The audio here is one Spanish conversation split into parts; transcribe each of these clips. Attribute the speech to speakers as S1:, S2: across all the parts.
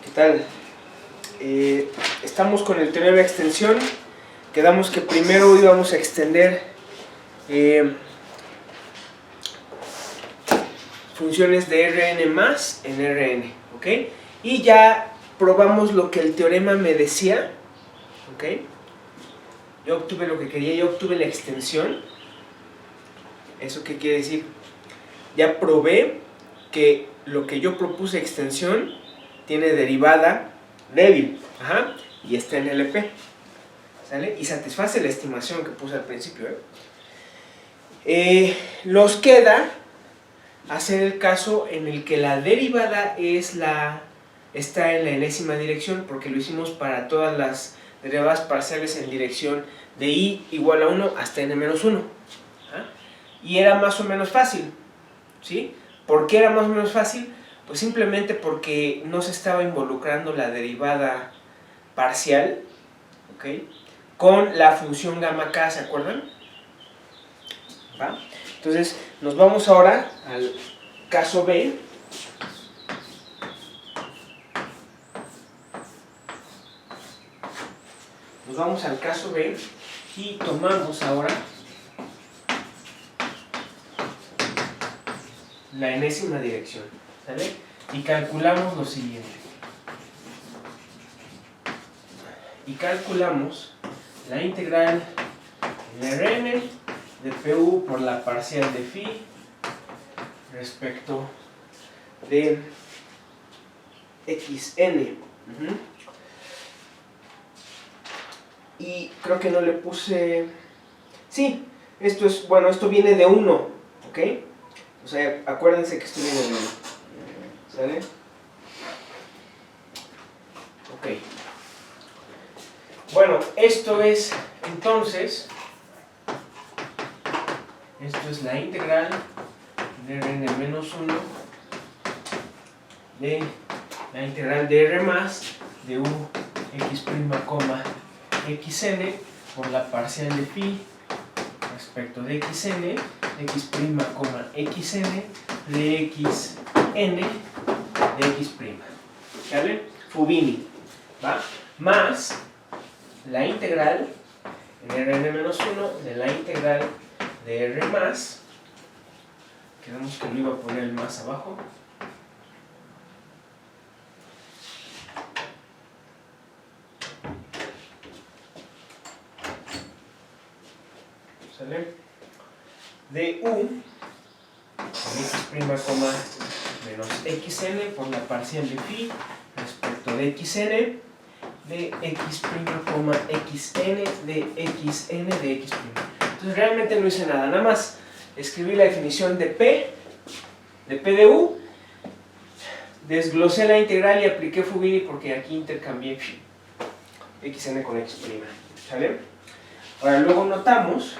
S1: ¿Qué tal? Estamos con el teorema de extensión. Quedamos que primero íbamos a extender funciones de Rn más en Rn, ¿ok? Y ya probamos lo que el teorema me decía, ¿ok? Yo obtuve lo que quería, yo obtuve la extensión. ¿Eso qué quiere decir? Ya probé que lo que yo propuse extensión tiene derivada débil, y está en LP, ¿sale? Y satisface la estimación que puse al principio, Nos queda hacer el caso en el que la derivada está en la enésima dirección, porque lo hicimos para todas las derivadas parciales en dirección de i igual a 1 hasta n-1, y era más o menos fácil, ¿sí? ¿Por qué era más o menos fácil? Pues simplemente porque no se estaba involucrando la derivada parcial, ¿ok?, con la función gamma k, ¿se acuerdan? ¿Va? Entonces nos vamos ahora al caso B. Nos vamos al caso B y tomamos ahora la enésima dirección, ¿sale? Y calculamos lo siguiente. Y calculamos la integral en Rn de Pu por la parcial de phi respecto de xn. Y creo que no le puse... Sí, esto es, bueno, esto viene de 1, ¿ok? O sea, acuérdense que esto viene de 1, ¿sale? Ok. Bueno, esto es, entonces, esto es la integral de Rn-1 de la integral de R más de u x', xn por la parcial de phi respecto de xn, x', xn de xn de x', ¿sale? Fubini, ¿va? Más la integral en Rn-1 de la integral de R más, quedamos que no iba a poner el más abajo, ¿sale? De u en x', menos xn por la parcial de phi respecto de xn de x', xn de xn de x'. Entonces realmente no hice nada, nada más escribí la definición de P de U, desglosé la integral y apliqué Fubini porque aquí intercambié xn con x', ¿sale? Ahora luego notemos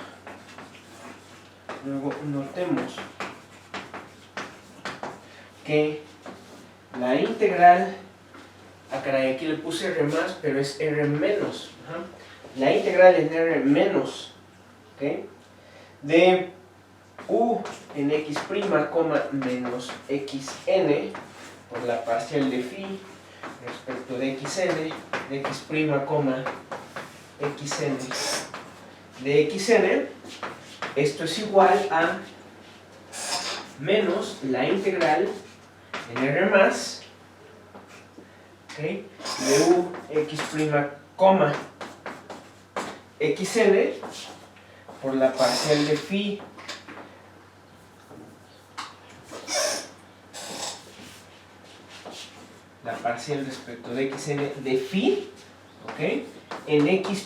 S1: que la integral, caray, aquí le puse R más, pero es R menos, la integral en R menos, ¿ok?, de u en x', menos xn por la parcial de phi respecto de xn de x', xn de xn, esto es igual a menos la integral en R más, ¿okay?, de u x', xn por la parcial de phi la parcial respecto de xn de phi, ¿ok?, en x',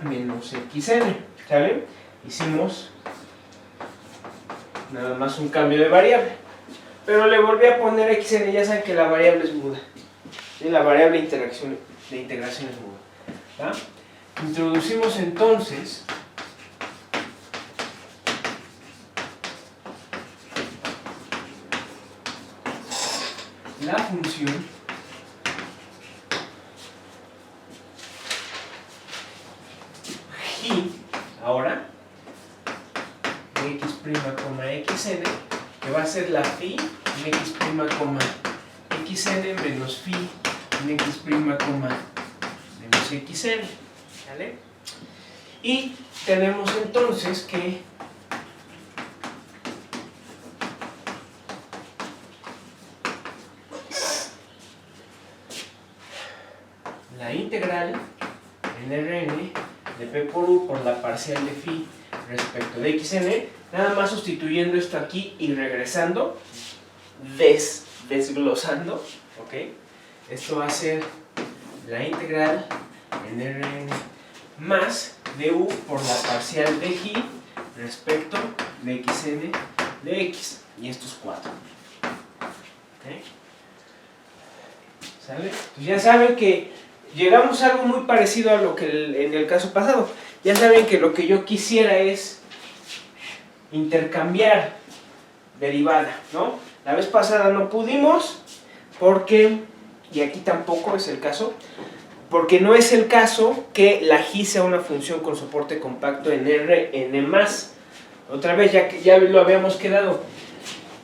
S1: menos xn, ¿sale? Hicimos nada más un cambio de variable, pero le volví a poner xn. Ya saben que la variable es muda, ¿sí? La variable de integración es muda, ¿va? Introducimos entonces la función y ahora de x', xn, que va a ser la phi en x', xn menos phi en x', menos xn, ¿vale? Y tenemos entonces que la integral en Rn de p por u por la parcial de phi respecto de xn, nada más sustituyendo esto aquí y regresando, desglosando, ¿ok? Esto va a ser la integral en Rn más de u por la parcial de phi respecto de xn de x, y esto es 4. ¿Ok? ¿Sale? Pues ya saben que llegamos a algo muy parecido a lo que en el caso pasado. Ya saben que lo que yo quisiera es intercambiar derivada, ¿no? La vez pasada no pudimos porque, y aquí tampoco es el caso, porque no es el caso que la G sea una función con soporte compacto en Rn+. Otra vez, ya lo habíamos quedado.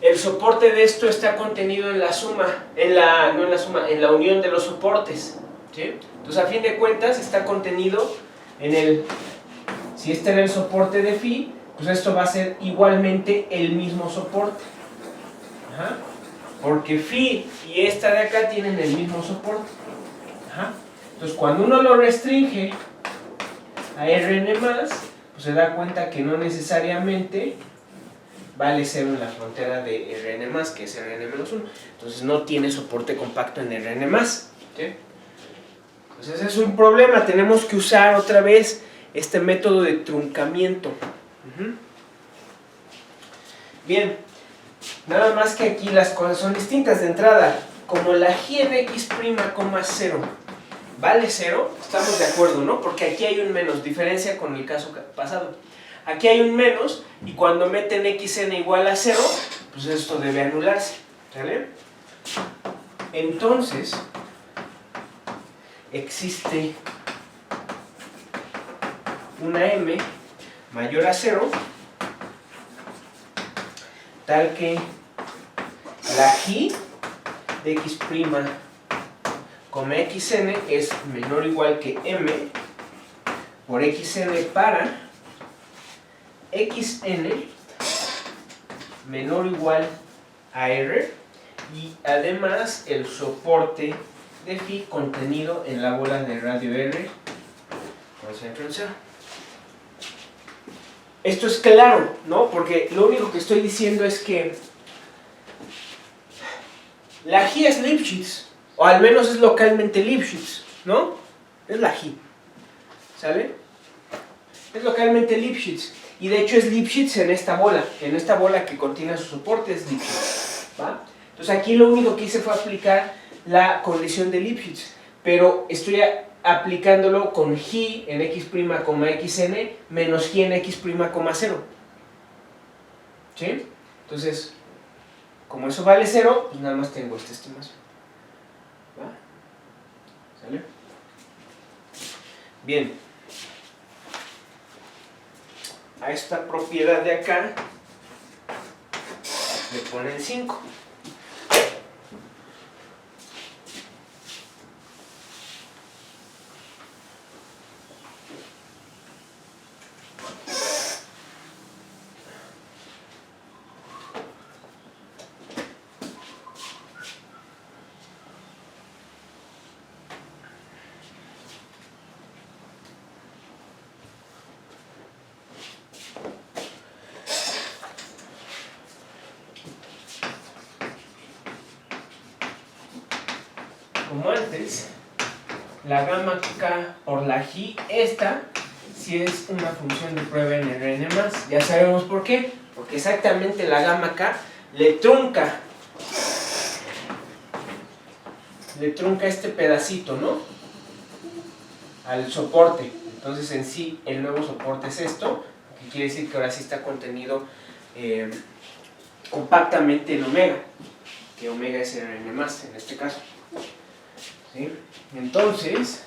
S1: El soporte de esto está contenido en la suma, en la unión de los soportes, ¿sí? Entonces, a fin de cuentas, está contenido en el, si este era el soporte de phi, pues esto va a ser igualmente el mismo soporte. Ajá. Porque phi y esta de acá tienen el mismo soporte. Ajá. Entonces, cuando uno lo restringe a Rn+, pues se da cuenta que no necesariamente vale 0 en la frontera de Rn+, que es Rn-1. Entonces no tiene soporte compacto en Rn+. ¿Sí? Entonces es un problema, tenemos que usar otra vez este método de truncamiento. Bien, nada más que aquí las cosas son distintas. De entrada, como la G en x', 0 vale 0, estamos de acuerdo, ¿no? Porque aquí hay un menos, diferencia con el caso pasado. Aquí hay un menos, y cuando meten xn igual a 0, pues esto debe anularse, ¿vale? Entonces, existe una m mayor a 0, tal que la G de x', xn es menor o igual que m por xn para xn menor o igual a r, y además el soporte de phi contenido en la bola de radio r concentro en 0. Esto es claro, ¿no? Porque lo único que estoy diciendo es que la G es Lipschitz, o al menos es localmente Lipschitz, ¿no? Es la G, ¿sale? Es localmente Lipschitz, y de hecho es Lipschitz en esta bola que contiene su soporte es Lipschitz, ¿va? Entonces aquí lo único que hice fue aplicar la condición de Lipschitz, pero estoy aplicándolo con G en x', xn menos G en x', 0. ¿Sí? Entonces, como eso vale 0, pues nada más tengo esta estimación. ¿Va? ¿Sale? Bien. A esta propiedad de acá le ponen 5. Como antes, la gamma k por la G, esta sí es una función de prueba en Rn+. Ya sabemos por qué, porque exactamente la gamma k le trunca este pedacito, ¿no? Al soporte. Entonces en sí el nuevo soporte es esto, que quiere decir que ahora sí está contenido compactamente en omega, que omega es Rn+, en este caso. ¿Sí? Entonces,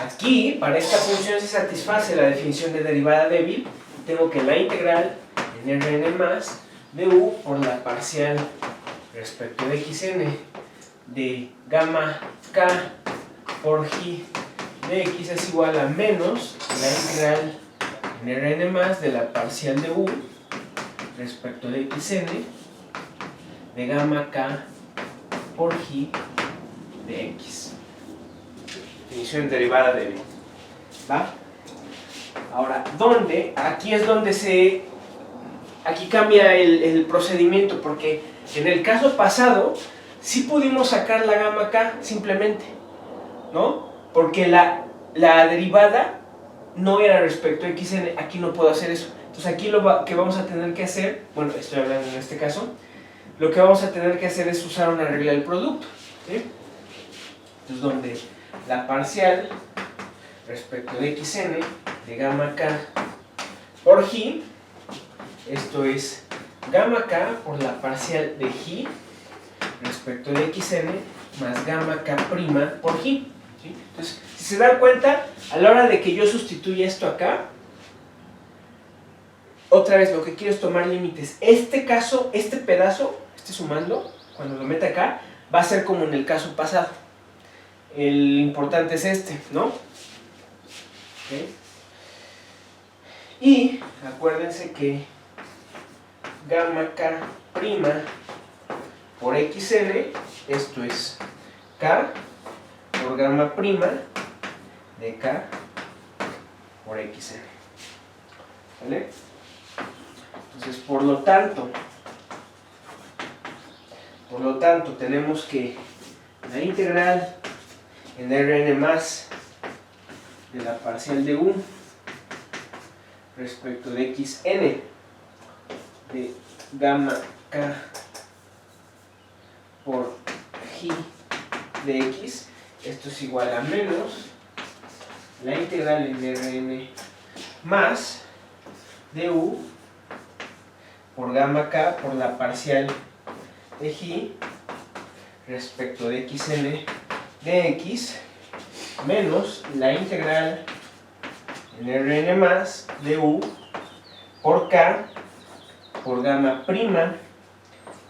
S1: aquí, para esta función se satisface la definición de derivada débil. Tengo que la integral en Rn+ de u por la parcial respecto de xn de gamma k por j de x es igual a menos la integral en Rn más de la parcial de u respecto de xn de gamma k por j de x. Definición derivada de b. ¿Va? Ahora, ¿dónde? Aquí es donde aquí cambia el procedimiento, porque en el caso pasado sí pudimos sacar la gamma k simplemente, ¿no? Porque la derivada no era respecto a xn, aquí no puedo hacer eso. Entonces aquí lo que vamos a tener que hacer, bueno, estoy hablando en este caso, lo que vamos a tener que hacer es usar una regla del producto, ¿sí? Entonces donde la parcial respecto de xn de gamma k por j, esto es gamma k por la parcial de j respecto de xn más gamma k' por j, ¿sí? Entonces, si se dan cuenta, a la hora de que yo sustituya esto acá, otra vez lo que quiero es tomar límites. Este caso, este pedazo, sumando, cuando lo meta acá, va a ser como en el caso pasado. El importante es este, ¿no? ¿Okay? Y acuérdense que gamma k' por xn, esto es k por gamma' de k por xn. ¿Vale? Entonces, por lo tanto, tenemos que la integral en Rn más de la parcial de u respecto de xn de gamma k por j de x, esto es igual a menos la integral en Rn más de u por gamma k por la parcial de j respecto de xn de x menos la integral en Rn más de u por k por gamma'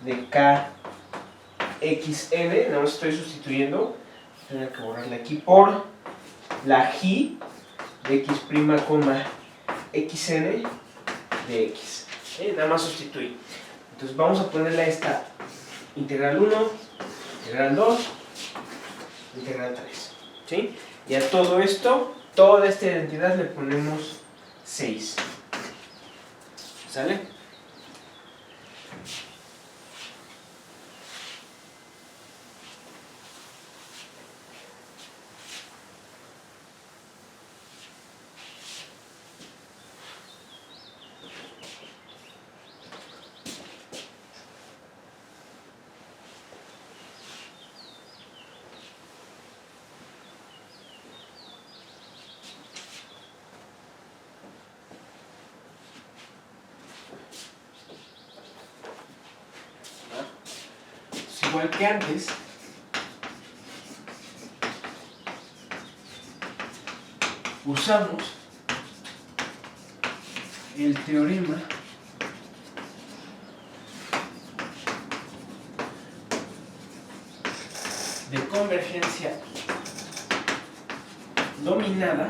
S1: de k xn, nada más estoy sustituyendo, tengo que borrarle aquí, por la j de x', xn de x. Nada más sustituir. Entonces vamos a ponerle a esta integral 1, integral 2, integral 3. ¿Sí? Y a todo esto, toda esta identidad le ponemos 6. ¿Sale? Igual que antes, usamos el teorema de convergencia dominada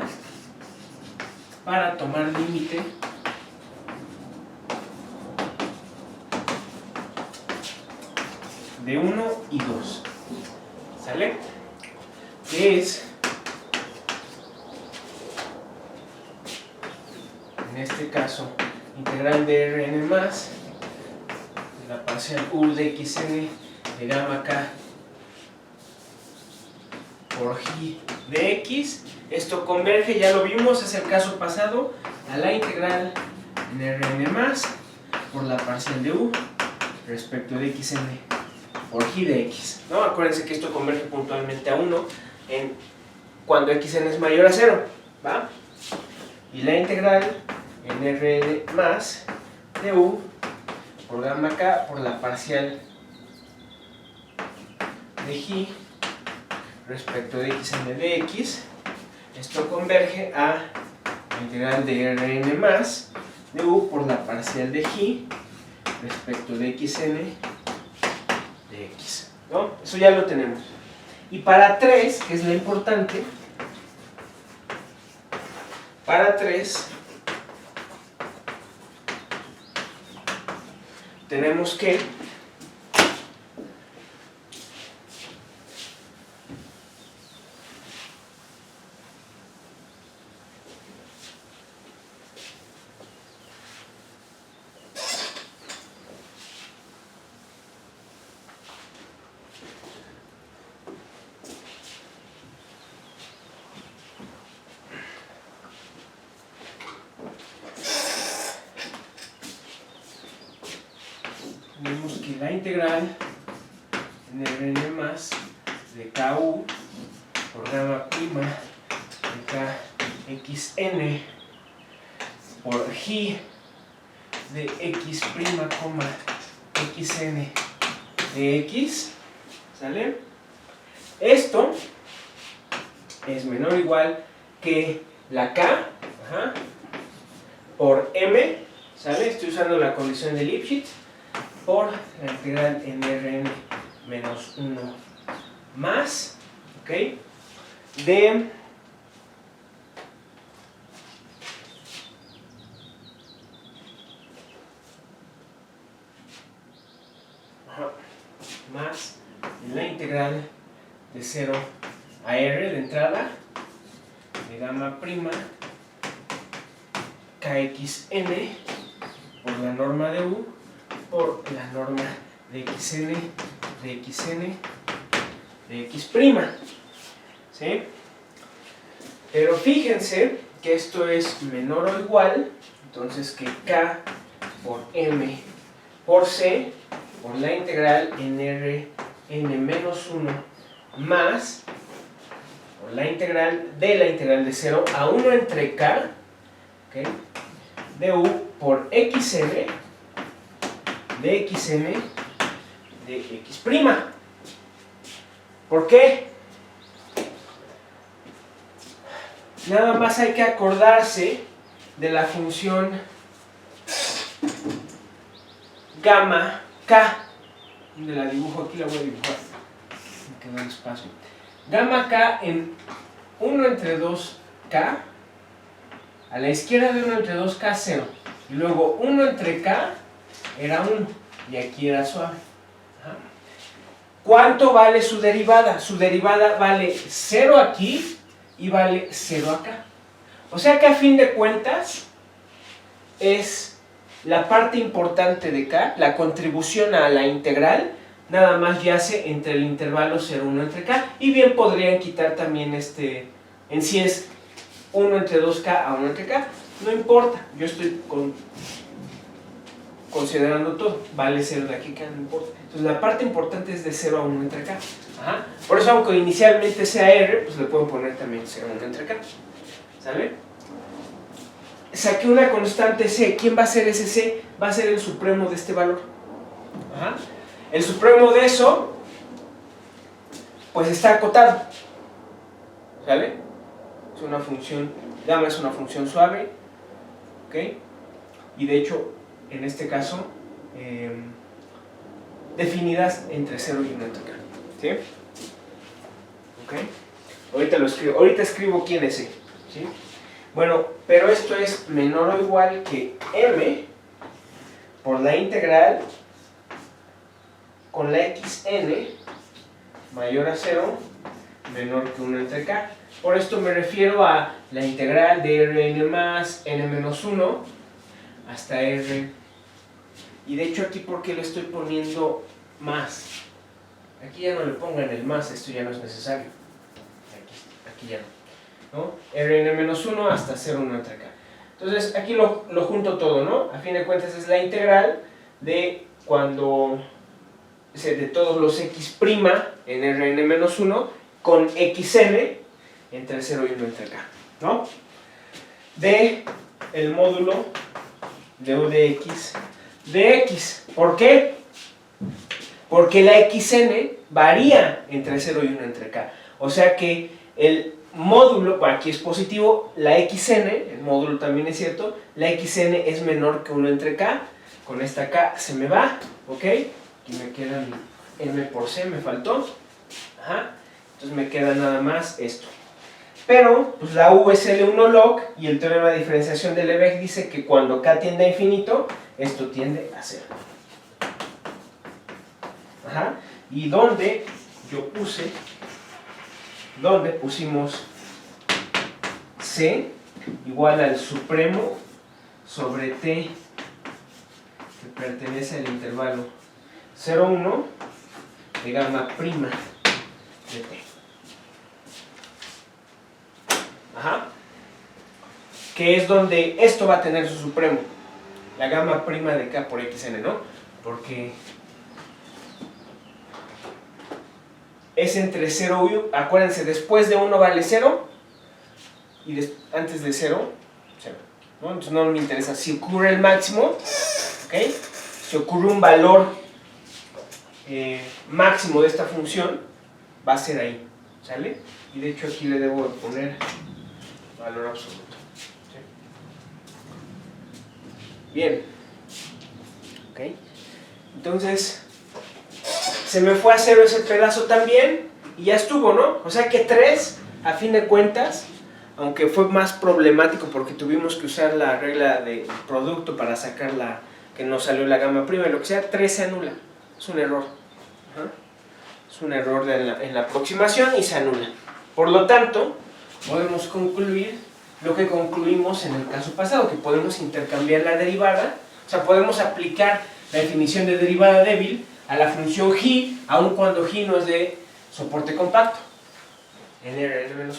S1: para tomar límite de 1 y 2. ¿Sale? Que es, en este caso, integral de Rn más de la parcial u de xn de gamma k por j de x. Esto converge, ya lo vimos, es el caso pasado, a la integral en Rn más por la parcial de u respecto de xn por j de x, ¿no? Acuérdense que esto converge puntualmente a 1 cuando xn es mayor a 0, ¿va? Y la integral en Rn más de u por gamma k por la parcial de j respecto de xn de x, esto converge a la integral de Rn más de u por la parcial de j respecto de xn de x. ¿no? Eso ya lo tenemos. Y para 3, que es lo importante, para 3 tenemos que la integral en Rn más de Ku por gamma prima de Kxn por J de X prima, Xn de X, ¿sale? Esto es menor o igual que la K, por M, ¿sale? Estoy usando la condición de Lipschitz, por la integral en Rn menos 1 más, ¿ok? De más la integral de 0 a R de entrada de gamma prima Kxn por la norma de U por la norma de Xn de X prima, ¿sí? Pero fíjense que esto es menor o igual, entonces que K por M por C por la integral en Rn menos 1 más por la integral de 0 a 1 entre K, ¿okay? De U por Xn de Xn de X prima. ¿Por qué? Nada más hay que acordarse de la función gamma K. ¿Dónde la dibujo? Aquí la voy a dibujar. Me quedó el espacio. Gamma K en 1 entre 2K. A la izquierda de 1 entre 2K, 0. Y luego 1 entre K era 1. Y aquí era suave. ¿Cuánto vale su derivada? Su derivada vale 0 aquí y vale 0 acá. O sea que a fin de cuentas es la parte importante de K, la contribución a la integral, nada más yace entre el intervalo 0, 1 entre K. Y bien podrían quitar también en sí es 1 entre 2K a 1 entre K. No importa, yo estoy considerando todo, vale 0 de aquí, K, no importa. Entonces la parte importante es de 0 a 1 entre K. Por eso aunque inicialmente sea R, pues le puedo poner también 0 a 1 entre K. ¿Sale? Saqué una constante C. ¿Quién va a ser ese C? Va a ser el supremo de este valor. El supremo de eso, pues está acotado. ¿Sale? Es una función, gamma es una función suave. ¿Ok? Y de hecho, en este caso, definidas entre 0 y 1 entre K. ¿Sí? ¿Ok? Ahorita lo escribo. Ahorita escribo quién es C. ¿Sí? Bueno, pero esto es menor o igual que M por la integral con la Xn mayor a 0 menor que 1 entre K. Por esto me refiero a la integral de Rn más n menos 1 hasta R. Y de hecho aquí, ¿por qué le estoy poniendo más? Aquí ya no le pongan el más, esto ya no es necesario. Aquí ya no. Rn menos 1 hasta 0, 1 entre K. Entonces aquí lo junto todo, ¿no? A fin de cuentas es la integral de cuando de todos los x' en Rn menos 1 con xn entre 0 y 1 entre K, ¿no? De el módulo de U de x de x. ¿Por qué? Porque la xn varía entre 0 y 1 entre K. O sea que el módulo, bueno, aquí es positivo, la xn, el módulo también es cierto, la xn es menor que 1 entre K. Con esta K se me va, ¿ok? Aquí me queda m por c me faltó. Ajá. Entonces me queda nada más esto. Pero pues la u es L1 log y el teorema de diferenciación de Lebesgue dice que cuando k tiende a infinito, esto tiende a cero. Ajá. Y donde pusimos c igual al supremo sobre t que pertenece al intervalo 0,1 de gamma prima de t. Ajá. Que es donde esto va a tener su supremo, la gamma prima de k por xn, ¿no? Porque es entre 0 y 1, acuérdense, después de 1 vale 0 y antes de 0, 0, ¿no? Entonces no me interesa. Si ocurre el máximo, ¿ok? Si ocurre un valor máximo de esta función, va a ser ahí, ¿sale? Y de hecho aquí le debo de poner valor absoluto. ¿Sí? Bien. ¿Ok? Entonces, se me fue a 0 ese pedazo también y ya estuvo, ¿no? O sea que 3, a fin de cuentas, aunque fue más problemático porque tuvimos que usar la regla de producto para sacar la que no salió la gamma prima, lo que sea, 3 se anula. Es un error. Ajá. Es un error en la aproximación y se anula. Por lo tanto, podemos concluir lo que concluimos en el caso pasado, que podemos intercambiar la derivada, o sea, podemos aplicar la definición de derivada débil a la función g, aun cuando g no es de soporte compacto, en Rn-1.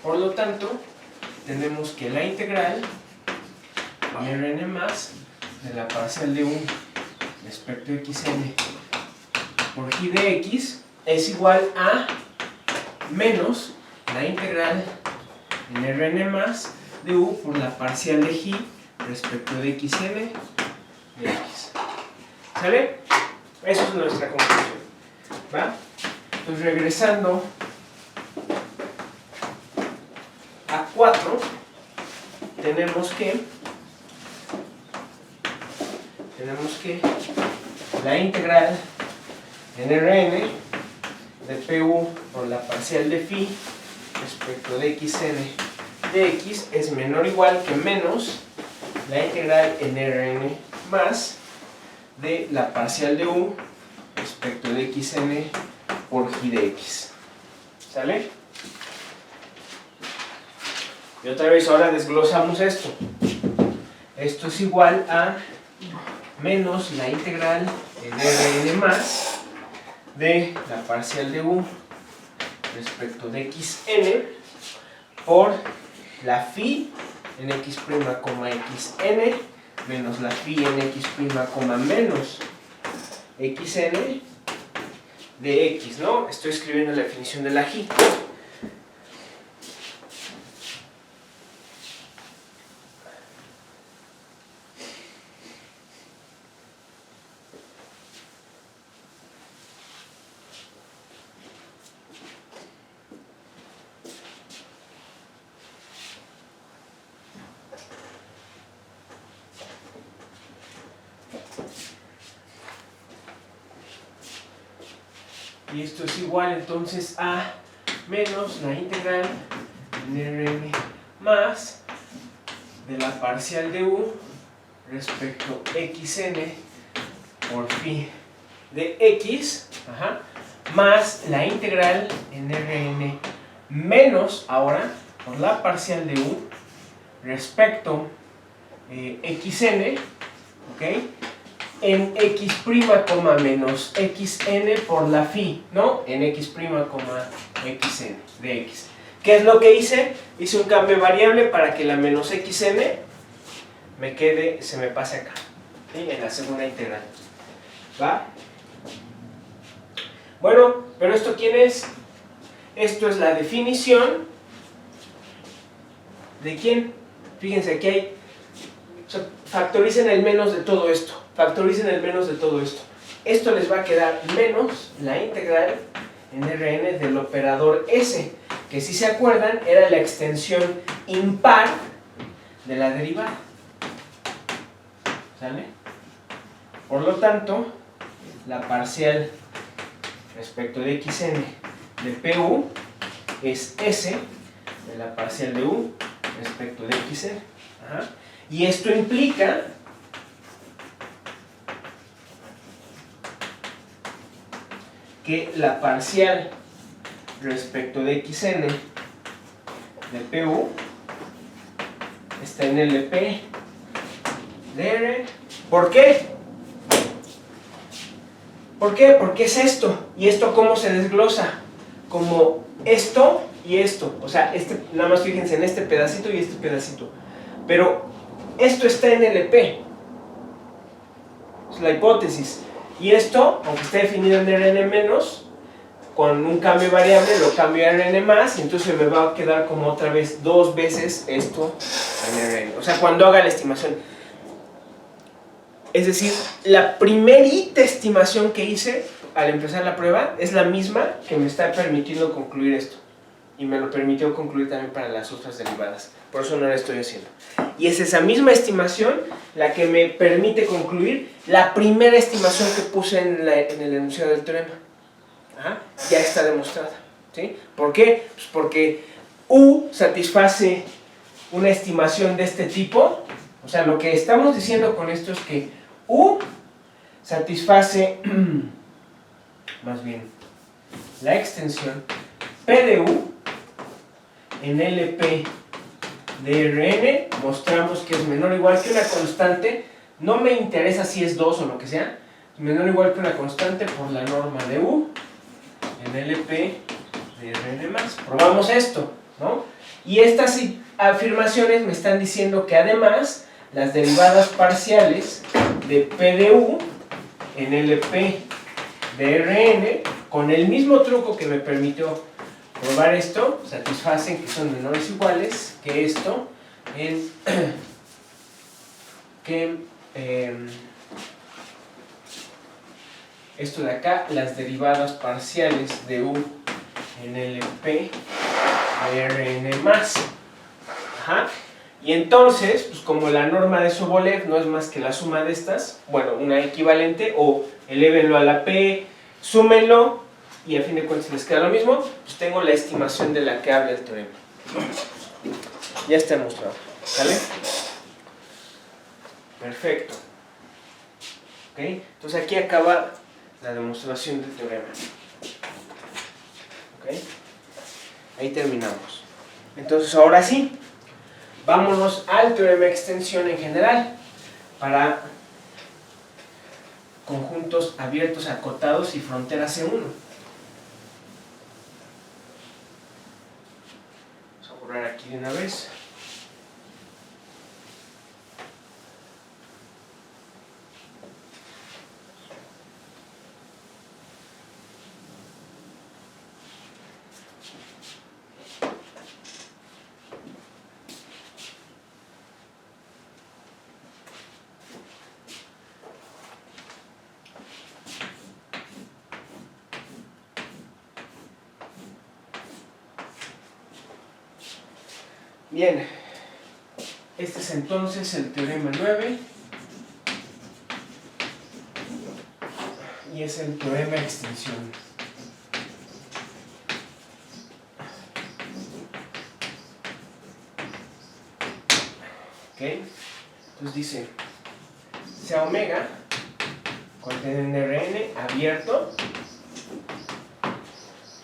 S1: Por lo tanto, tenemos que la integral Rn más de la parcial de 1 respecto a xn por g de x es igual a menos la integral en Rn más de u por la parcial de g respecto de xn de x. ¿Sale? Eso es nuestra conclusión. ¿Va? Entonces, regresando a 4, tenemos que la integral en Rn de pu por la parcial de phi respecto de xn de x es menor o igual que menos la integral en Rn más de la parcial de u respecto de xn por g de x. ¿Sale? Y otra vez ahora desglosamos esto. Esto es igual a menos la integral en Rn más de la parcial de u respecto de xn por la phi en x', xn menos la phi en x', menos xn de x, ¿no? Estoy escribiendo la definición de la g. Y esto es igual entonces a menos la integral en Rn más de la parcial de u respecto xn por phi de x, ajá, más la integral en Rn menos ahora por la parcial de u respecto xn, ¿ok? En x', menos xn por la phi, ¿no? En x', xn de x. ¿Qué es lo que hice? Hice un cambio de variable para que la menos xn me quede, se me pase acá, ¿sí? En la segunda integral. ¿Va? Bueno, pero ¿esto quién es? Esto es la definición ¿de quién? Fíjense, aquí hay, o sea, factoricen el menos de todo esto. Factoricen el menos de todo esto. esto les va a quedar menos la integral en Rn del operador S, que si se acuerdan era la extensión impar de la derivada. ¿Sale? Por lo tanto, la parcial respecto de xn de pu es S de la parcial de u respecto de xn. Ajá. Y esto implica que la parcial respecto de xn de pu está en LP de R. ¿Por qué? ¿Por qué? Porque es esto. ¿Y esto cómo se desglosa? Como esto y esto. O sea, nada más fíjense en este pedacito y este pedacito. Pero esto está en LP. Es la hipótesis. Y esto, aunque esté definido en Rn menos, con un cambio variable lo cambio a Rn más, y entonces me va a quedar como otra vez 2 veces esto en Rn. O sea, cuando haga la estimación. Es decir, la primerita estimación que hice al empezar la prueba es la misma que me está permitiendo concluir esto. Y me lo permitió concluir también para las otras derivadas. Por eso no la estoy haciendo. Y es esa misma estimación la que me permite concluir la primera estimación que puse en el enunciado del teorema. Ajá, ya está demostrada. ¿Sí? ¿Por qué? Pues porque U satisface una estimación de este tipo. O sea, lo que estamos diciendo con esto es que U satisface, más bien, la extensión P de U en LP de Rn. Mostramos que es menor o igual que una constante. No me interesa si es 2 o lo que sea. Menor o igual que una constante por la norma de U en LP de Rn más. Probamos esto, ¿no? Y estas afirmaciones me están diciendo que además las derivadas parciales de P de U en LP de Rn, con el mismo truco que me permitió probar esto, satisfacen que son menores o iguales que esto en esto de acá, las derivadas parciales de U en LP de Rn más. Ajá. Y entonces, pues como la norma de Sobolev no es más que la suma de estas, bueno, una equivalente, o elévenlo a la P, súmenlo, y a fin de cuentas les queda lo mismo, pues tengo la estimación de la que habla el teorema. Ya está demostrado, ¿sale? Perfecto. ¿Ok? Entonces aquí acaba la demostración del teorema. ¿Ok? Ahí terminamos. Entonces ahora sí, vámonos al teorema de extensión en general para conjuntos abiertos, acotados y frontera C1. Vamos a borrar aquí de una vez. Bien, este es entonces el teorema 9 y es el teorema de extensión. ¿Ok? Entonces dice, sea omega contiene un Rn abierto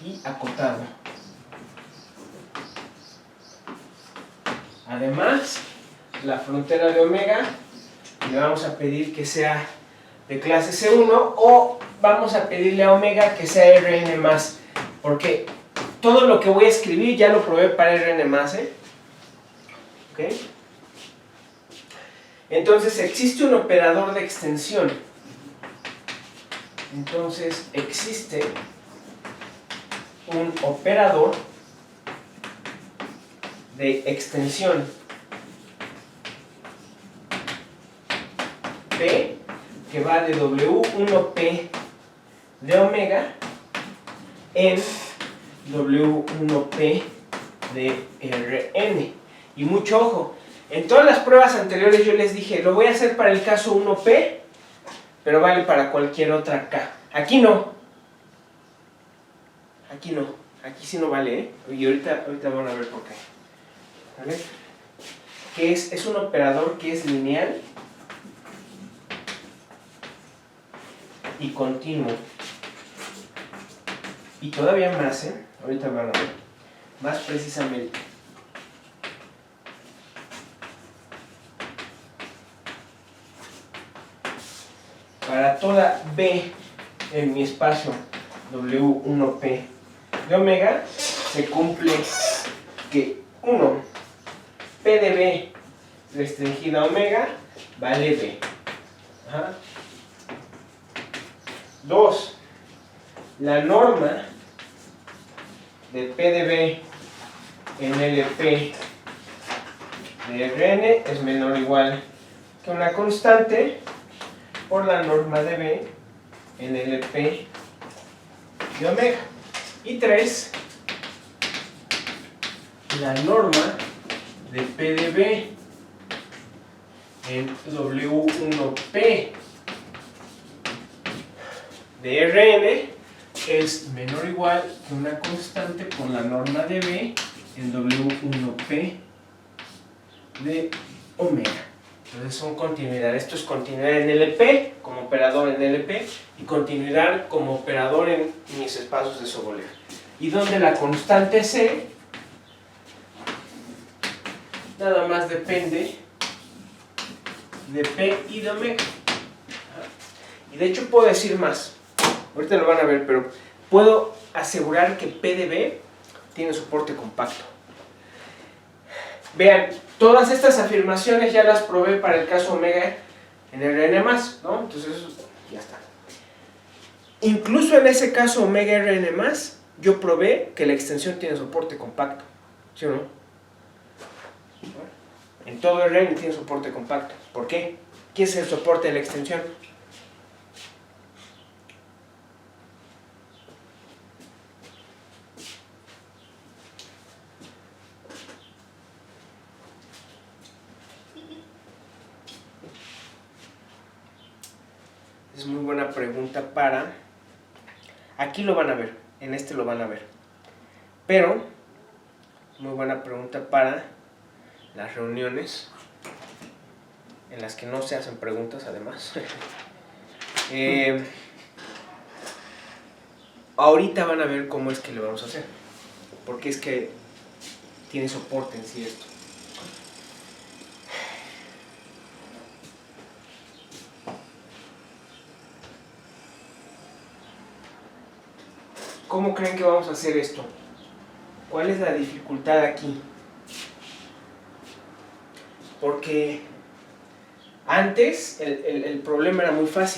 S1: y acotado. Además, la frontera de omega le vamos a pedir que sea de clase C1 o vamos a pedirle a omega que sea Rn más, porque todo lo que voy a escribir ya lo probé para Rn más, ¿eh? ¿Ok? Entonces existe un operador de extensión. Entonces existe un operador de extensión P que va de W1P de omega en W1P de Rn. Y mucho ojo, en todas las pruebas anteriores yo les dije, lo voy a hacer para el caso 1P, pero vale para cualquier otra K. Aquí no. Aquí no. Aquí sí no vale, ¿eh? Y ahorita van a ver por qué. ¿Vale? Que es un operador que es lineal y continuo. Y todavía más, ¿eh? Ahorita van a ver. Más precisamente. Para toda B en mi espacio W1P de omega, se cumple que 1, P de B restringida a omega, vale B. Ajá. 2, la norma de P de B en LP de Rn es menor o igual que una constante por la norma de B en LP de omega. Y 3, la norma de P de B en W1P de Rn es menor o igual que una constante por la norma de B en W1P de omega. Entonces son continuidad. Esto es continuidad en LP como operador en LP y continuidad como operador en mis espacios de Sobolev. Y donde la constante C nada más depende de P y de omega. Y de hecho puedo decir más. Ahorita lo van a ver, pero puedo asegurar que P de B tiene soporte compacto. Vean, todas estas afirmaciones ya las probé para el caso omega en Rn+, ¿no? Entonces eso ya está. Incluso en ese caso omega Rn+, yo probé que la extensión tiene soporte compacto. ¿Sí o no? En todo Rn tiene soporte compacto. ¿Por qué? ¿Qué es el soporte de la extensión? Es muy buena pregunta para... Aquí lo van a ver, en este lo van a ver. Pero, muy buena pregunta para las reuniones en las que no se hacen preguntas, además. Ahorita van a ver cómo es que le vamos a hacer. Porque es que tiene soporte en sí esto. ¿Cómo creen que vamos a hacer esto? ¿Cuál es la dificultad aquí? Porque antes el problema era muy fácil.